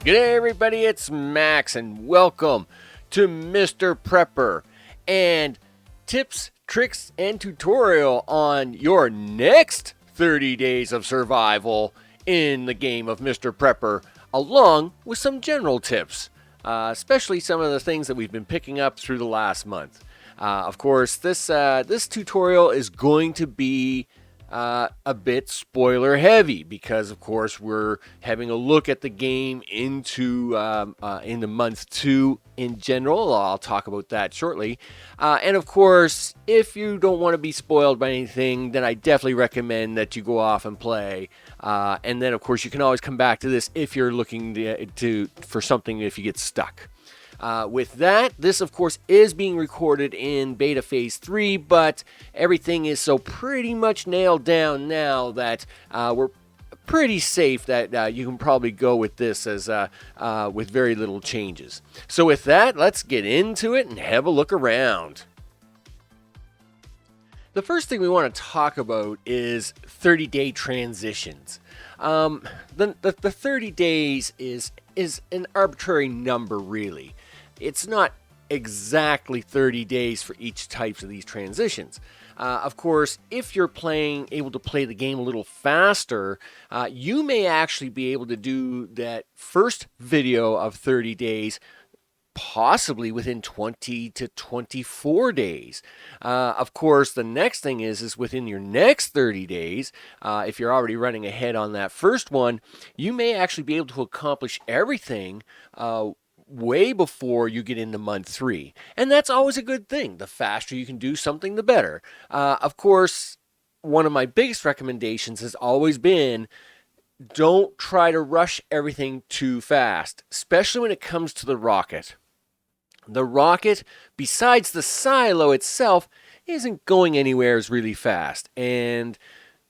G'day everybody, it's Max and welcome to Mr. Prepper and tips, tricks, and tutorial on your next 30 days of survival in the game of Mr. Prepper, along with some general tips, especially some of the things that we've been picking up through the last month. Of course, this tutorial is going to be a bit spoiler heavy because, of course, we're having a look at the game into month 2 in general. I'll talk about that shortly. And of course, if you don't want to be spoiled by anything, then I definitely recommend that you go off and play. And then, of course, you can always come back to this if you're looking for something if you get stuck. With that, this of course is being recorded in beta phase 3, but everything is so pretty much nailed down now that we're pretty safe that you can probably go with this as with very little changes. So with that, let's get into it and have a look around. The first thing we want to talk about is 30-day transitions. The 30 days is an arbitrary number, really. It's not exactly 30 days for each type of these transitions. Of course, if you're able to play the game a little faster, you may actually be able to do that first video of 30 days possibly within 20 to 24 days. Of course, the next thing is within your next 30 days, if you're already running ahead on that first one, you may actually be able to accomplish everything way before you get into month 3. And that's always a good thing. The faster you can do something, the better. Of course, one of my biggest recommendations has always been don't try to rush everything too fast, especially when it comes to the rocket. The rocket, besides the silo itself, isn't going anywhere really fast. And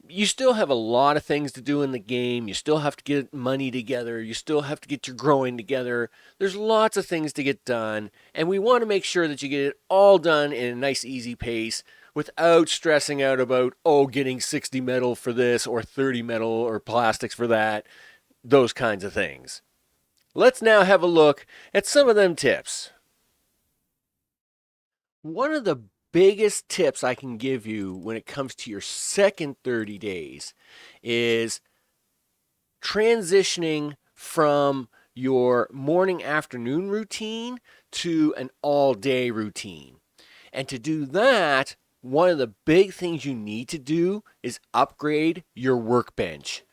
you still have a lot of things to do in the game. You still have to get money together. You still have to get your growing together. There's lots of things to get done. And we want to make sure that you get it all done in a nice, easy pace without stressing out about, getting 60 metal for this or 30 metal or plastics for that. Those kinds of things. Let's now have a look at some of them tips. One of the biggest tips I can give you when it comes to your second 30 days is transitioning from your morning-afternoon routine to an all-day routine. And to do that, one of the big things you need to do is upgrade your workbench.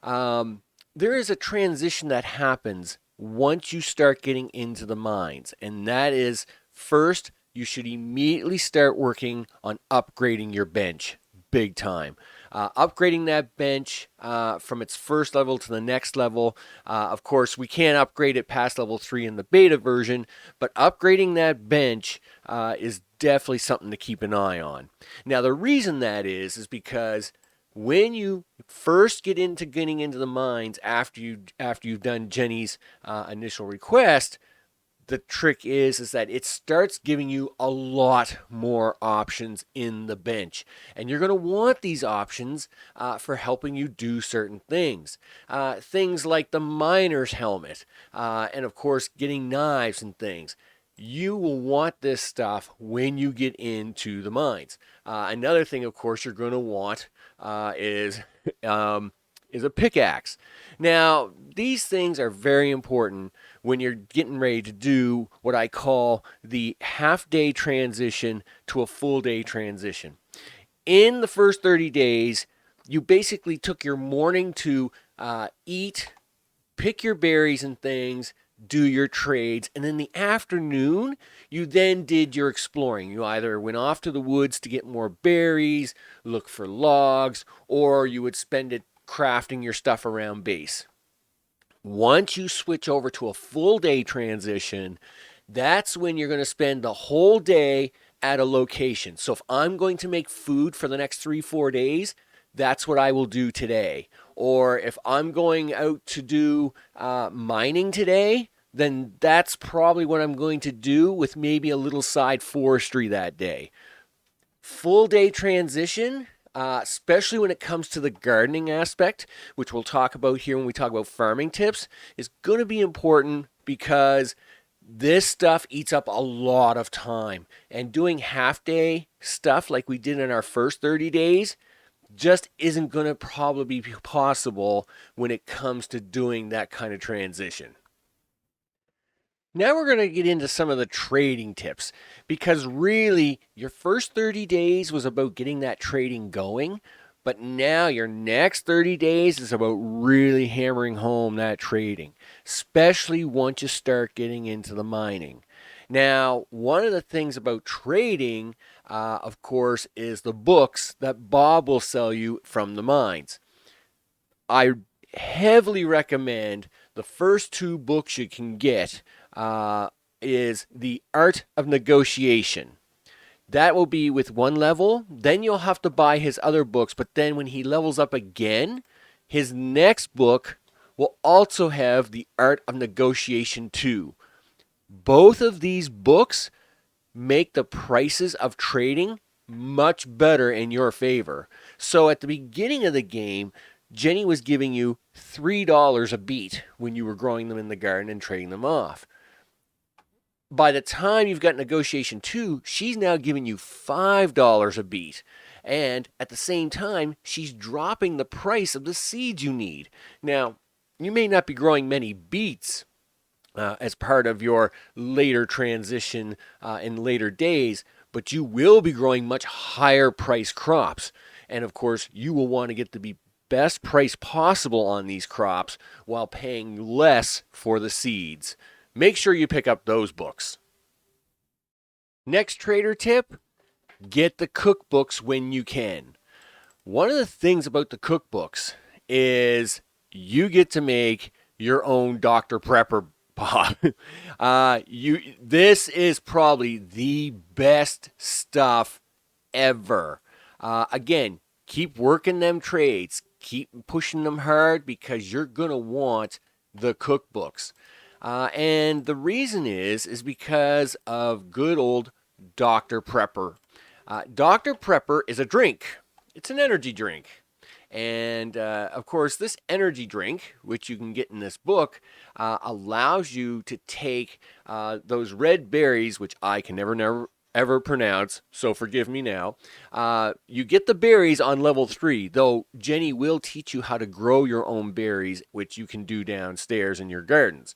There is a transition that happens once you start getting into the mines, and that is first, you should immediately start working on upgrading your bench big time. Upgrading that bench from its first level to the next level. Of course, we can't upgrade it past level 3 in the beta version, but upgrading that bench is definitely something to keep an eye on. Now, the reason that is because when you first get into getting into the mines after you've done Jenny's initial request, the trick is that it starts giving you a lot more options in the bench. And you're going to want these options for helping you do certain things. Things like the miner's helmet, and of course getting knives and things. You will want this stuff when you get into the mines. Another thing, of course, you're going to want is a pickaxe. Now, these things are very important when you're getting ready to do what I call the half-day transition to a full-day transition. In the first 30 days, you basically took your morning to eat, pick your berries and things, do your trades, and in the afternoon, you then did your exploring. You either went off to the woods to get more berries, look for logs, or you would spend it crafting your stuff around base. Once you switch over to a full day transition, that's when you're going to spend the whole day at a location. So if I'm going to make food for the next 3-4 days, that's what I will do today. Or if I'm going out to do mining today, then that's probably what I'm going to do with maybe a little side forestry that day. Full day transition especially when it comes to the gardening aspect, which we'll talk about here when we talk about farming tips, is going to be important because this stuff eats up a lot of time. And doing half day stuff like we did in our first 30 days just isn't going to probably be possible when it comes to doing that kind of transition. Now we're going to get into some of the trading tips because really your first 30 days was about getting that trading going, but now your next 30 days is about really hammering home that trading, especially once you start getting into the mining. Now, one of the things about trading, of course, is the books that Bob will sell you from the mines. I heavily recommend the first two books you can get is The Art of Negotiation. That will be with one level. Then you'll have to buy his other books. But then when he levels up again, his next book will also have The Art of Negotiation 2. Both of these books make the prices of trading much better in your favor. So at the beginning of the game, Jenny was giving you $3 a beet when you were growing them in the garden and trading them off. By the time you've got negotiation 2, she's now giving you $5 a beet. And at the same time, she's dropping the price of the seeds you need. Now, you may not be growing many beets as part of your later transition in later days, but you will be growing much higher price crops. And of course, you will want to get the best price possible on these crops while paying less for the seeds. Make sure you pick up those books. Next trader tip, get the cookbooks when you can. One of the things about the cookbooks is you get to make your own Dr. Prepper, Bob. This is probably the best stuff ever. Again, keep working them trades. Keep pushing them hard because you're going to want the cookbooks. And the reason is because of good old Dr. Prepper. Dr. Prepper is a drink. It's an energy drink. And of course, this energy drink, which you can get in this book, allows you to take those red berries, which I can never ever pronounce, so forgive me now. You get the berries on level 3, though Jenny will teach you how to grow your own berries, which you can do downstairs in your gardens.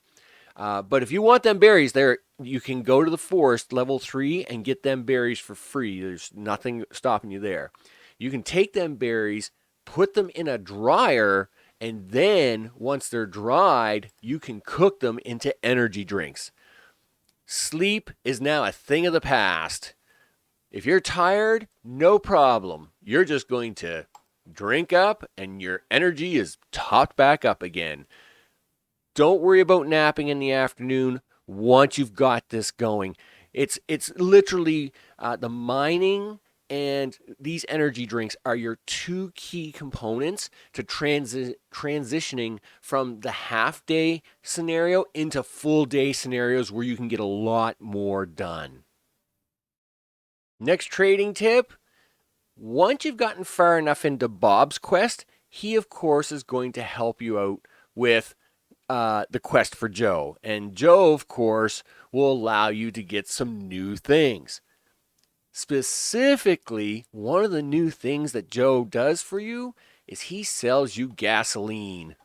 But if you want them berries, there you can go to the forest level 3 and get them berries for free. There's nothing stopping you there. You can take them berries, put them in a dryer, and then once they're dried, you can cook them into energy drinks. Sleep is now a thing of the past. If you're tired, no problem. You're just going to drink up and your energy is topped back up again. Don't worry about napping in the afternoon once you've got this going. It's literally the mining and these energy drinks are your two key components to transitioning from the half day scenario into full day scenarios where you can get a lot more done. Next trading tip. Once you've gotten far enough into Bob's quest, he of course is going to help you out with the quest for Joe. And Joe, of course, will allow you to get some new things. Specifically, one of the new things that Joe does for you is he sells you gasoline.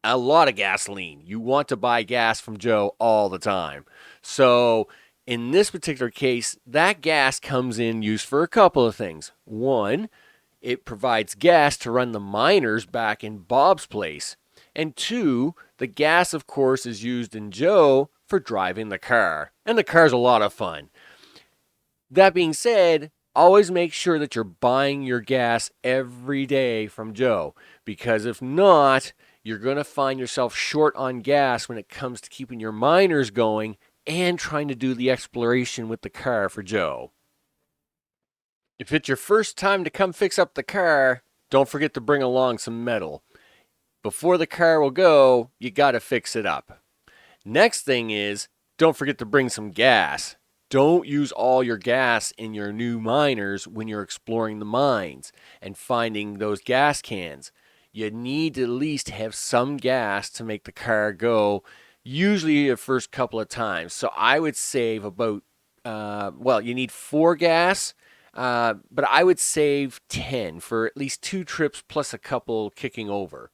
A lot of gasoline. You want to buy gas from Joe all the time. So in this particular case, that gas comes in used for a couple of things. One, it provides gas to run the miners back in Bob's place. And two, the gas, of course, is used in Joe for driving the car. And the car's a lot of fun. That being said, always make sure that you're buying your gas every day from Joe, because if not, you're going to find yourself short on gas when it comes to keeping your miners going and trying to do the exploration with the car for Joe. If it's your first time to come fix up the car, don't forget to bring along some metal. Before the car will go, you got to fix it up. Next thing is, don't forget to bring some gas. Don't use all your gas in your new miners when you're exploring the mines and finding those gas cans. You need to at least have some gas to make the car go, usually the first couple of times. So I would save about, you need 4 gas, but I would save 10 for at least 2 trips plus a couple kicking over.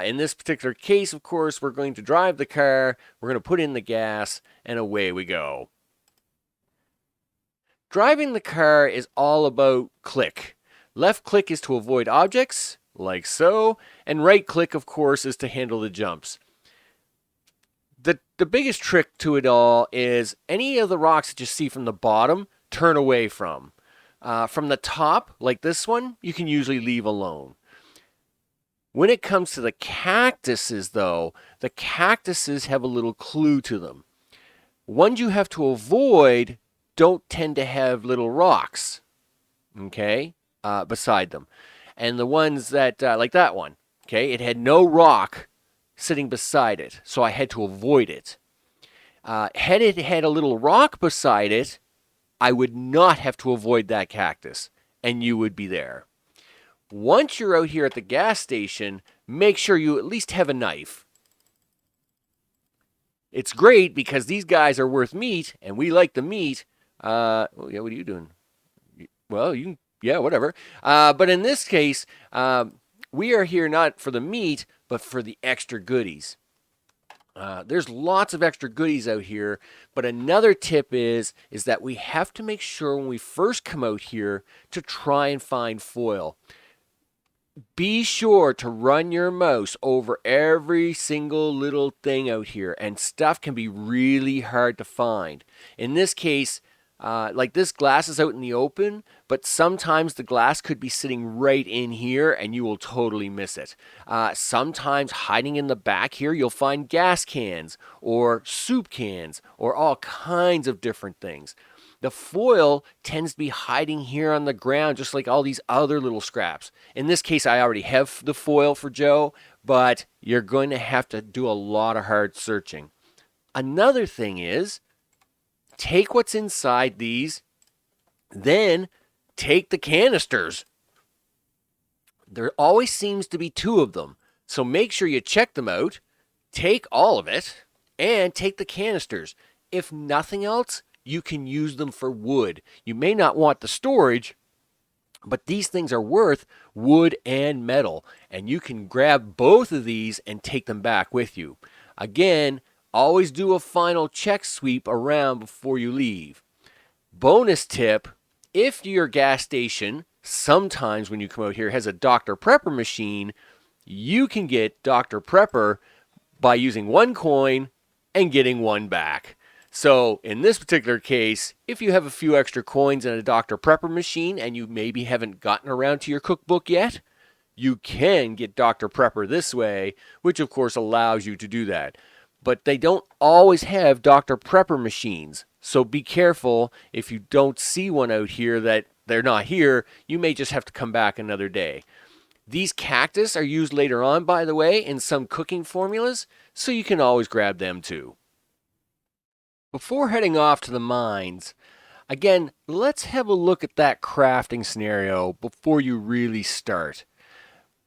In this particular case, of course, we're going to drive the car, we're going to put in the gas, and away we go. Driving the car is all about click. Left click is to avoid objects, like so, and right click, of course, is to handle the jumps. The biggest trick to it all is any of the rocks that you see from the bottom, turn away from. From the top, like this one, you can usually leave alone. When it comes to the cactuses, though, the cactuses have a little clue to them. Ones you have to avoid don't tend to have little rocks, okay, beside them. And the ones that, like that one, okay, it had no rock sitting beside it, so I had to avoid it. Had it had a little rock beside it, I would not have to avoid that cactus, and you would be there. Once you're out here at the gas station, make sure you at least have a knife. It's great because these guys are worth meat, and we like the meat. What are you doing? Well, whatever. But in this case, we are here not for the meat, but for the extra goodies. There's lots of extra goodies out here, but another tip is that we have to make sure when we first come out here to try and find foil. Be sure to run your mouse over every single little thing out here, and stuff can be really hard to find. In this case, like this glass is out in the open, but sometimes the glass could be sitting right in here and you will totally miss it. Sometimes hiding in the back here, you'll find gas cans or soup cans or all kinds of different things. The foil tends to be hiding here on the ground, just like all these other little scraps. In this case, I already have the foil for Joe, but you're going to have to do a lot of hard searching. Another thing is, take what's inside these, then take the canisters. There always seems to be 2 of them, so make sure you check them out, take all of it, and take the canisters. If nothing else, you can use them for wood. You may not want the storage, but these things are worth wood and metal, and you can grab both of these and take them back with you. Again, always do a final check sweep around before you leave. Bonus tip, if your gas station, sometimes when you come out here, has a Dr. Prepper machine, you can get Dr. Prepper by using 1 coin and getting 1 back. So in this particular case, if you have a few extra coins in a Dr. Prepper machine and you maybe haven't gotten around to your cookbook yet, you can get Dr. Prepper this way, which of course allows you to do that. But they don't always have Dr. Prepper machines, so be careful if you don't see one out here that they're not here. You may just have to come back another day. These cactus are used later on, by the way, in some cooking formulas, so you can always grab them too. Before heading off to the mines, again, let's have a look at that crafting scenario before you really start.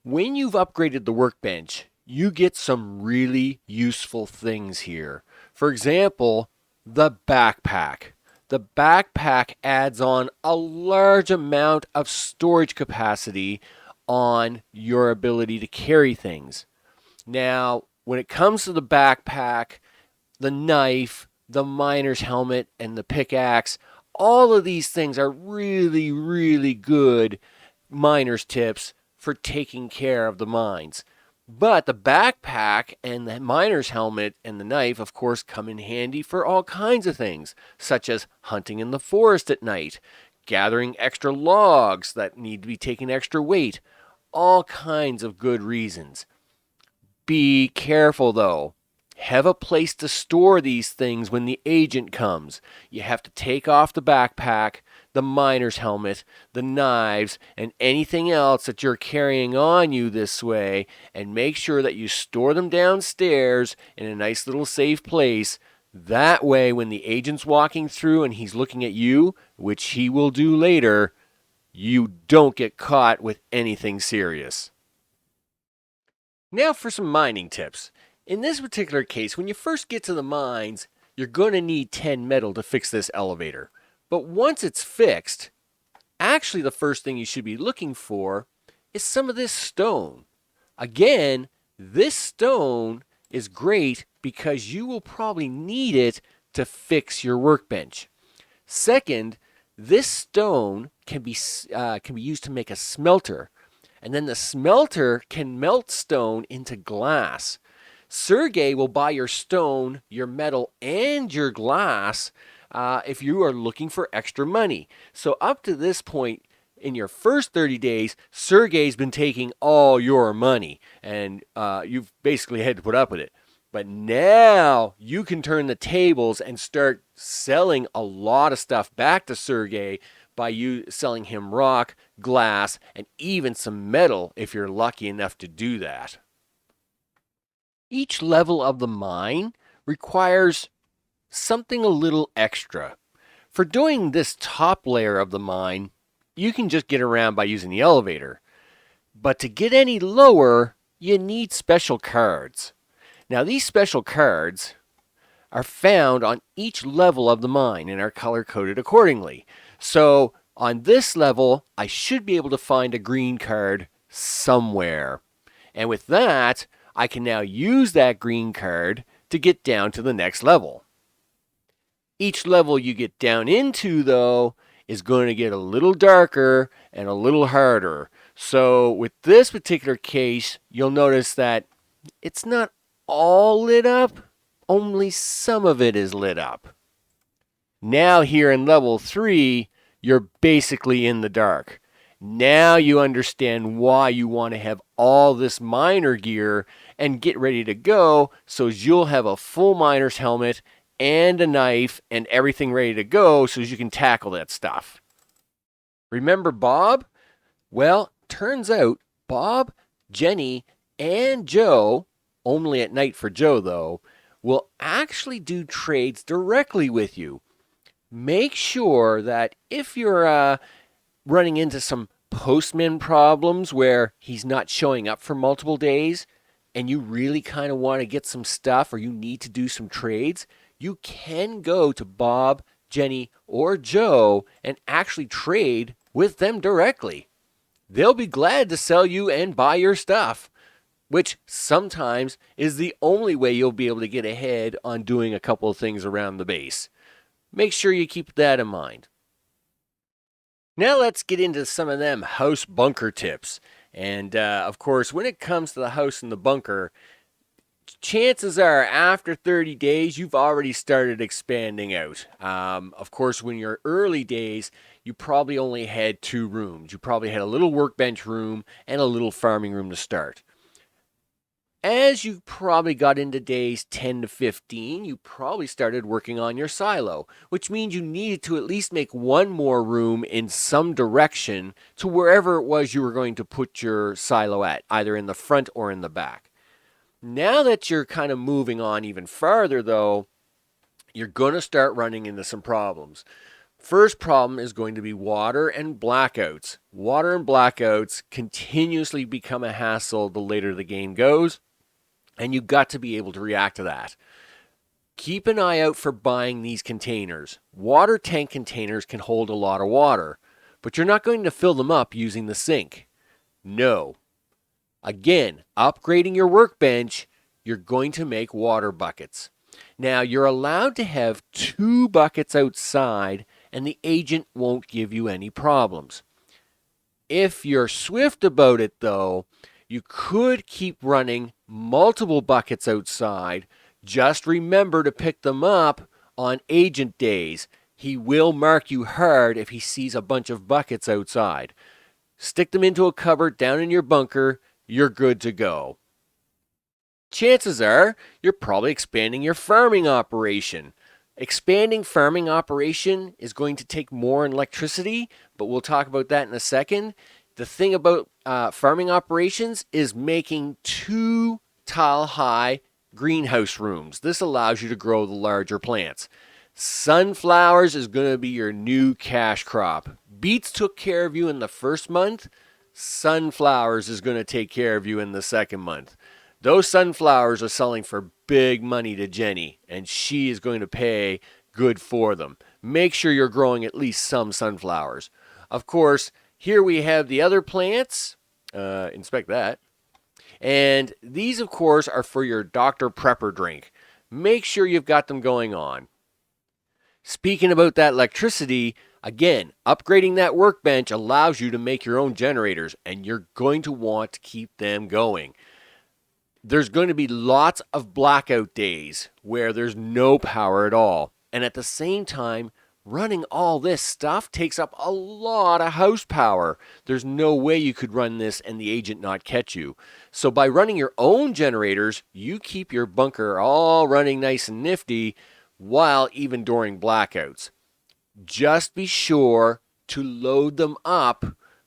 When you've upgraded the workbench, you get some really useful things here. For example, the backpack. The backpack adds on a large amount of storage capacity on your ability to carry things. Now, when it comes to the backpack, the knife, the miner's helmet, and the pickaxe, all of these things are really, really good miner's tips for taking care of the mines. But the backpack and the miner's helmet and the knife, of course, come in handy for all kinds of things, such as hunting in the forest at night, gathering extra logs that need to be taking extra weight, all kinds of good reasons. Be careful, though. Have a place to store these things when the agent comes. You have to take off the backpack, the miner's helmet, the knives, and anything else that you're carrying on you this way, and make sure that you store them downstairs in a nice little safe place. That way, when the agent's walking through and he's looking at you, which he will do later, you don't get caught with anything serious. Now for some mining tips. In this particular case, when you first get to the mines, you're going to need 10 metal to fix this elevator. But once it's fixed, actually the first thing you should be looking for is some of this stone. Again, this stone is great because you will probably need it to fix your workbench. Second, this stone can be used to make a smelter, and then the smelter can melt stone into glass. Sergey will buy your stone, your metal, and your glass if you are looking for extra money. So up to this point, in your first 30 days, Sergey's been taking all your money, and you've basically had to put up with it. But now you can turn the tables and start selling a lot of stuff back to Sergey by you selling him rock, glass, and even some metal if you're lucky enough to do that. Each level of the mine requires something a little extra. For doing this top layer of the mine, you can just get around by using the elevator. But to get any lower, you need special cards. Now these special cards are found on each level of the mine and are color-coded accordingly. So on this level, I should be able to find a green card somewhere. And with that, I can now use that green card to get down to the next level. Each level you get down into, though, is going to get a little darker and a little harder. So with this particular case, you'll notice that it's not all lit up, only some of it is lit up. Now here in level 3, you're basically in the dark. Now you understand why you want to have all this miner gear and get ready to go, so you'll have a full miner's helmet and a knife and everything ready to go so you can tackle that stuff. Remember Bob? Well, turns out Bob, Jenny, and Joe, only at night for Joe though, will actually do trades directly with you. Make sure that if you're running into some postman problems where he's not showing up for multiple days and you really kind of want to get some stuff or you need to do some trades, you can go to Bob, Jenny, or Joe and actually trade with them directly. They'll be glad to sell you and buy your stuff, which sometimes is the only way you'll be able to get ahead on doing a couple of things around the base. Make sure you keep that in mind. Now let's get into some of them house bunker tips. And of course, when it comes to the house and the bunker, chances are after 30 days, you've already started expanding out. Of course, when you're early days, you probably only had 2 rooms. You probably had a little workbench room and a little farming room to start. As you probably got into days 10 to 15, you probably started working on your silo, which means you needed to at least make one more room in some direction to wherever it was you were going to put your silo at, either in the front or in the back. Now that you're kind of moving on even farther, though, you're going to start running into some problems. First problem is going to be water and blackouts. Water and blackouts continuously become a hassle the later the game goes, and you've got to be able to react to that. Keep an eye out for buying these containers. Water tank containers can hold a lot of water, but you're not going to fill them up using the sink. No. Again, upgrading your workbench, you're going to make water buckets. Now, you're allowed to have 2 buckets outside, and the agent won't give you any problems. If you're swift about it, though, you could keep running multiple buckets outside. Just remember to pick them up on agent days. He will mark you hard if he sees a bunch of buckets outside. Stick them into a cupboard down in your bunker. You're good to go. Chances are you're probably expanding your farming operation. Expanding farming operation is going to take more electricity, but we'll talk about that in a second. The thing about farming operations is making 2 tile high greenhouse rooms. This allows you to grow the larger plants. Sunflowers is going to be your new cash crop. Beets took care of you in the first month. Sunflowers is going to take care of you in the second month. Those sunflowers are selling for big money to Jenny, and she is going to pay good for them. Make sure you're growing at least some sunflowers. Of course, here we have the other plants. Inspect that. And these, of course, are for your Dr. Prepper drink. Make sure you've got them going on. Speaking about that electricity, again, upgrading that workbench allows you to make your own generators, and you're going to want to keep them going. There's going to be lots of blackout days where there's no power at all. And at the same time, running all this stuff takes up a lot of house power. There's no way you could run this and the agent not catch you. So by running your own generators, you keep your bunker all running nice and nifty while even during blackouts. Just be sure to load them up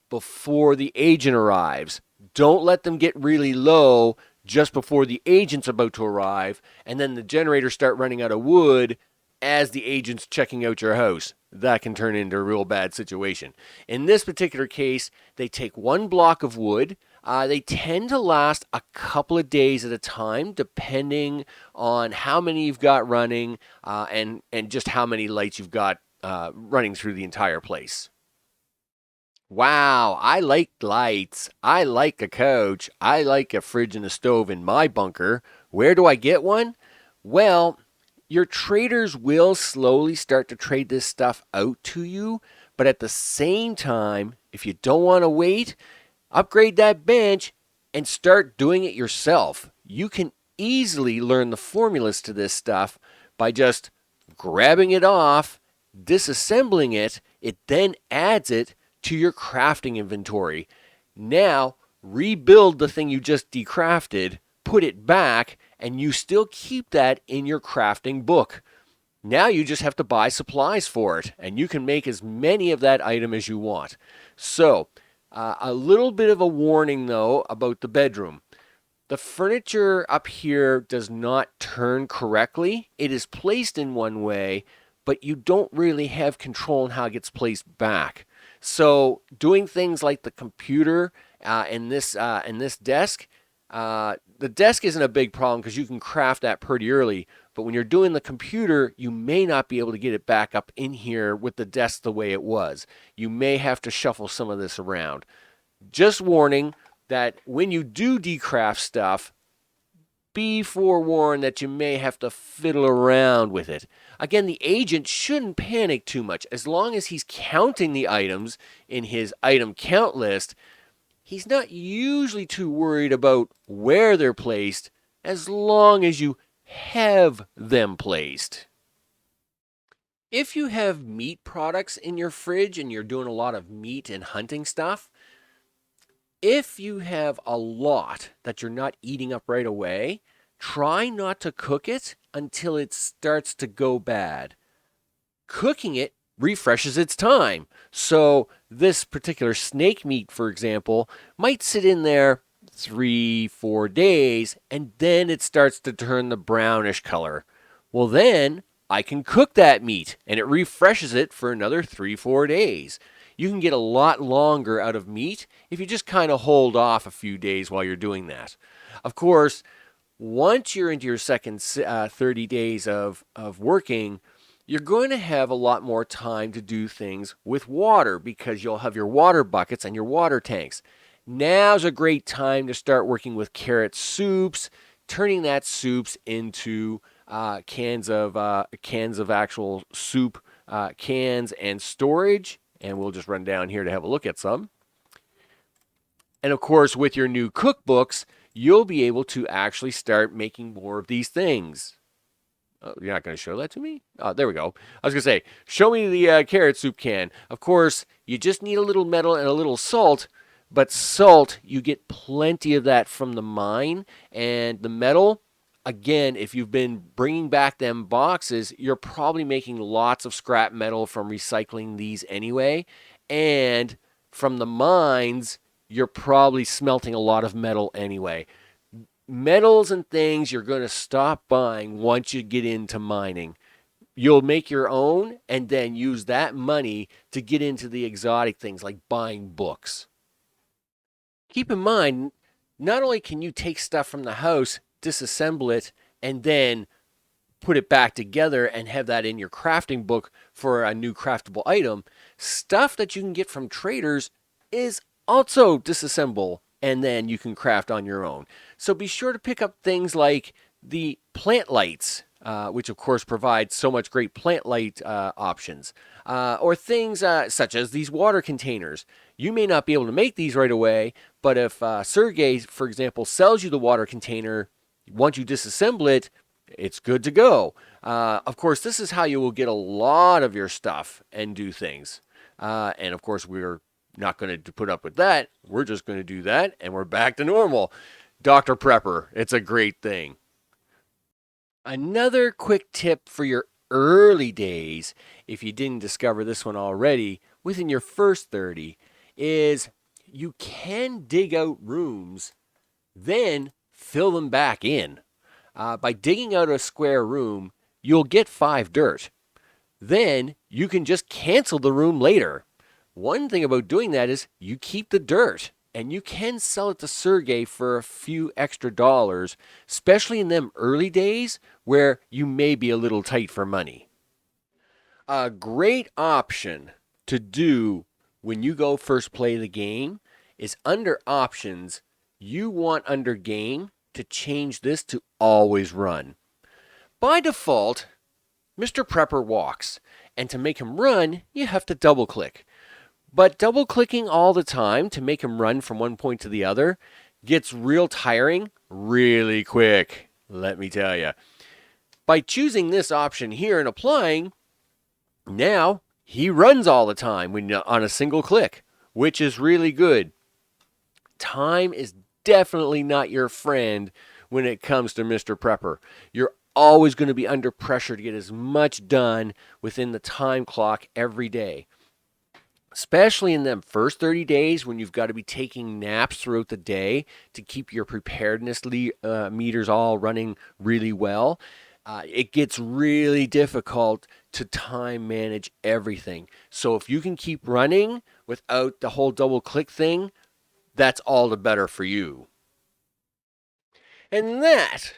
before the agent arrives. Don't let them get really low just before the agent's about to arrive, and then the generators start running out of wood as the agent's checking out your house. That can turn into a real bad situation. In this particular case, they take one block of wood. They tend to last a couple of days at a time, depending on how many you've got running and just how many lights you've got running through the entire place. Wow, I like lights. I like a couch. I like a fridge and a stove in my bunker. Where do I get one? Well, your traders will slowly start to trade this stuff out to you, but at the same time, if you don't want to wait, upgrade that bench and start doing it yourself. You can easily learn the formulas to this stuff by just grabbing it off, disassembling it. It then adds it to your crafting inventory. Now, rebuild the thing you just decrafted, put it back, and you still keep that in your crafting book. Now you just have to buy supplies for it, and you can make as many of that item as you want. So, a little bit of a warning though about the bedroom. The furniture up here does not turn correctly. It is placed in one way, but you don't really have control on how it gets placed back. So doing things like the computer and this desk, the desk isn't a big problem because you can craft that pretty early. But when you're doing the computer, you may not be able to get it back up in here with the desk the way it was. You may have to shuffle some of this around. Just warning that when you do decraft stuff, be forewarned that you may have to fiddle around with it. Again, the agent shouldn't panic too much. As long as he's counting the items in his item count list, he's not usually too worried about where they're placed as long as you have them placed. If you have meat products in your fridge and you're doing a lot of meat and hunting stuff, if you have a lot that you're not eating up right away, try not to cook it until it starts to go bad. Cooking it refreshes its time. So this particular snake meat, for example, might sit in there 3-4 days, and then it starts to turn the brownish color. Well, then I can cook that meat, and it refreshes it for another 3-4 days. You can get a lot longer out of meat if you just kind of hold off a few days while you're doing that. Of course, once you're into your second 30 days of working, you're going to have a lot more time to do things with water because you'll have your water buckets and your water tanks. Now's a great time to start working with carrot soups, turning that soups into cans of actual soup cans and storage. And we'll just run down here to have a look at some. And of course, with your new cookbooks, you'll be able to actually start making more of these things. Oh, you're not going to show that to me? Oh, there we go. I was going to say, show me the carrot soup can. Of course, you just need a little metal and a little salt. But salt, you get plenty of that from the mine. And the metal, again, if you've been bringing back them boxes, you're probably making lots of scrap metal from recycling these anyway. And from the mines, you're probably smelting a lot of metal anyway. metals and things you're going to stop buying once you get into mining. You'll make your own and then use that money to get into the exotic things like buying books. Keep in mind, not only can you take stuff from the house, disassemble it, and then put it back together and have that in your crafting book for a new craftable item, stuff that you can get from traders is also disassemble and then you can craft on your own. So be sure to pick up things like the plant lights, which of course provide so much great plant light options, or things such as these water containers. You may not be able to make these right away, but if Sergey, for example, sells you the water container, once you disassemble it, it's good to go. Of course, this is how you will get a lot of your stuff and do things. And of course, we're not going to put up with that. We're just going to do that, and we're back to normal. Dr. Prepper, it's a great thing. Another quick tip for your early days, if you didn't discover this one already, within your first 30, is you can dig out rooms, then fill them back in. By digging out a square room, you'll get 5 dirt. Then you can just cancel the room later. One thing about doing that is you keep the dirt, and you can sell it to Sergey for a few extra dollars, especially in them early days where you may be a little tight for money. A great option to do when you go first play the game is under options, you want under game to change this to always run. By default, Mr. Prepper walks, and to make him run, you have to double click. But double clicking all the time to make him run from one point to the other gets real tiring really quick, let me tell you. By choosing this option here and applying, now he runs all the time on a single click, which is really good. Time is definitely not your friend when it comes to Mr. Prepper. You're always going to be under pressure to get as much done within the time clock every day. Especially in them first 30 days when you've got to be taking naps throughout the day to keep your preparedness meters all running really well. It gets really difficult to time manage everything. So if you can keep running without the whole double click thing, that's all the better for you. And that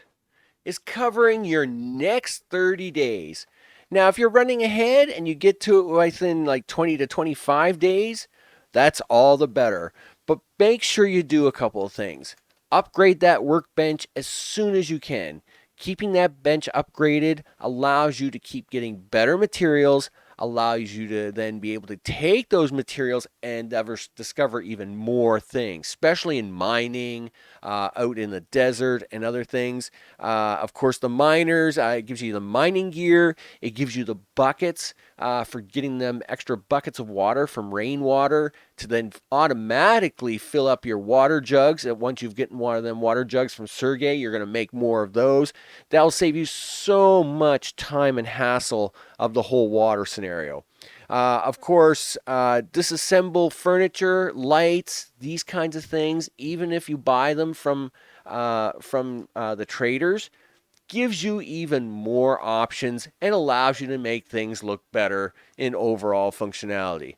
is covering your next 30 days. Now, if you're running ahead and you get to it within like 20 to 25 days, that's all the better. But make sure you do a couple of things. Upgrade that workbench as soon as you can. Keeping that bench upgraded allows you to keep getting better materials, allows you to then be able to take those materials and discover even more things, especially in mining, out in the desert and other things. Of course, the miners, it gives you the mining gear. It gives you the buckets for getting them extra buckets of water from rainwater to then automatically fill up your water jugs. And once you've gotten one of them water jugs from Sergey, you're going to make more of those. That'll save you so much time and hassle of the whole water scenario. Of course, disassemble furniture, lights, these kinds of things, even if you buy them from the traders, gives you even more options and allows you to make things look better in overall functionality.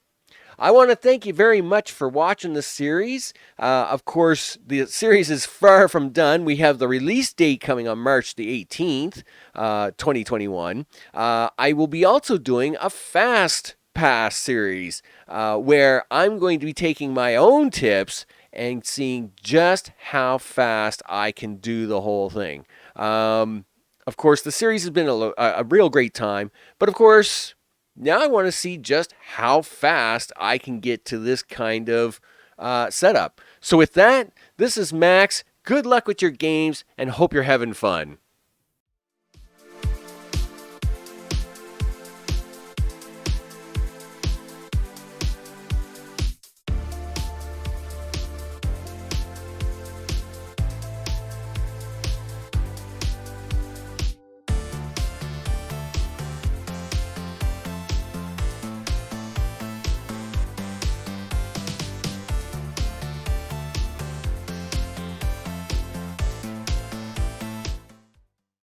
I want to thank you very much for watching this series. Of course, the series is far from done. We have the release date coming on March the 18th, 2021. I will be also doing a Fast Pass series where I'm going to be taking my own tips and seeing just how fast I can do the whole thing. Of course, the series has been a real great time, but of course, now I want to see just how fast I can get to this kind of setup. So with that, this is Max. Good luck with your games and hope you're having fun.